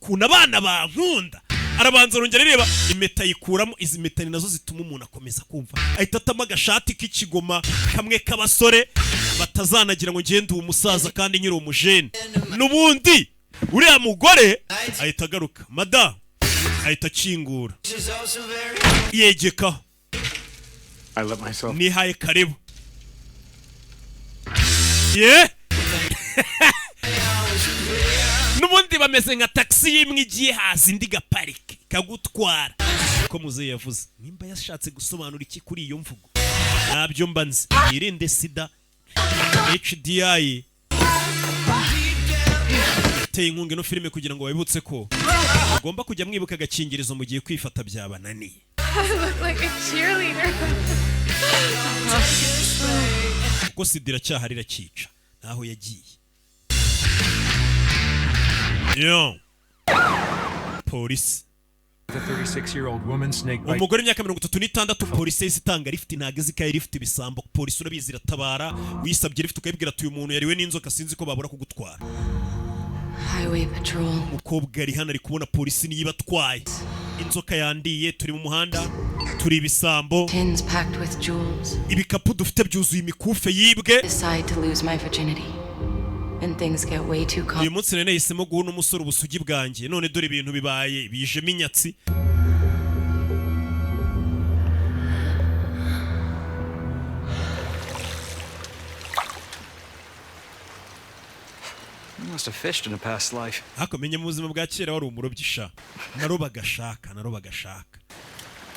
ukuntu abana bankunda. Arabanza rongera reba impeta yikuramo. Izi impeta ni nazo zituma umuntu akomeza kumva. Ahita atama agashati k'ikigoma kamwe k'abasore batazanagira ngo ngende umusaza kandi nyiri umujene. Nubundi uriya mugore ahita agaruka. Mada ahita akingura yegekaho. Nihaye karibu. Yeah. Nubundi bameze nka taxi yimwe igiye hasi indi gaparike kagutwara. Ko muze yavuze nimba yashatse gusobanura iki kuri iyo mvugo nabyo mbanze. Yirinde sida HDI teye inkunga no filime kugira ngo babibutse ko ugomba kujya mwibuka agakingirizo mu gihe kwifata byabananiye. Kuko sida iracyahari irakica naho yagiye. Yo. Polisi. Umugore w'imyaka 36 polisi isitanga lift ntageze ikaye lift ibisambo. Polisi urabizi iratabara wisabye lift ukayibwira ati uyu muntu yariwe n'inzoka sinzi ko babura kugutwara. Highway patrol. Umukobwa ari hano ari kubona polisi niba atwaye. Inzoka yandiye turi mu muhanda turi ibisambo. Tins packed with jewels. Ibikapu dufite byuzuye imikufe yibwe. Decide to lose my virginity. And things get way too common. Uyu munsi nene yisemo guhuna umusore ubusugi bwanjye none dore ibintu bibaye bijemo inyatsi. You must have fished in a past life. Hakomenye mu buzima bwa kera wari umurobyi sha. Naroba gashaka.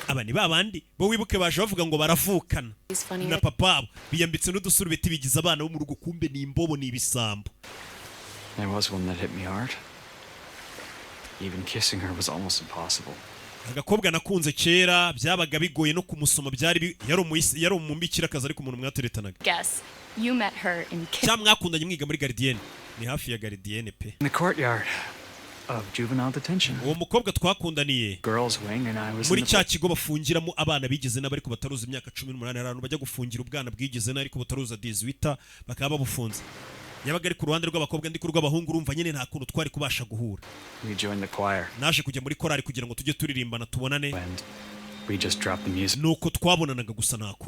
Aba ni babandi bo wibuke baje bavuga ngo baravukana. Na papa biyambitse n'udusurubeti bigize abana bo mu rugo kumbe ni imbobo ni ibisambo. There was one that hit me hard. Even kissing her was almost impossible. Agakobwa nakunze kera byabaga bigoye no kumusoma byari yari umumbikira akazi ariko umuntu mwateretanaga. Guess you met her in Cyamwakundanye mwiga muri Gardienne. Ni hafi ya Gardienne pe. In the courtyard of juvenile detention. Uwo mukobwa twakundaniye Girls wing and I was muri cya kigo bafungiramo abana bigeze n'abari ko bataruza imyaka 18 abantu bajya gufungira ubwana bwigeze n'ariko bataruza 18 bakaba babufunze. Yabaga ari ku ruhande rw'abakobwa ndi ku rw'abahungu urumva nyene nta kuntu twari kubasha guhura. We joined the choir. Naje kujya muri korali kugira ngo tujye turirimbana tubonane. And we just dropped the music. Nuko twabonanaga gusa nako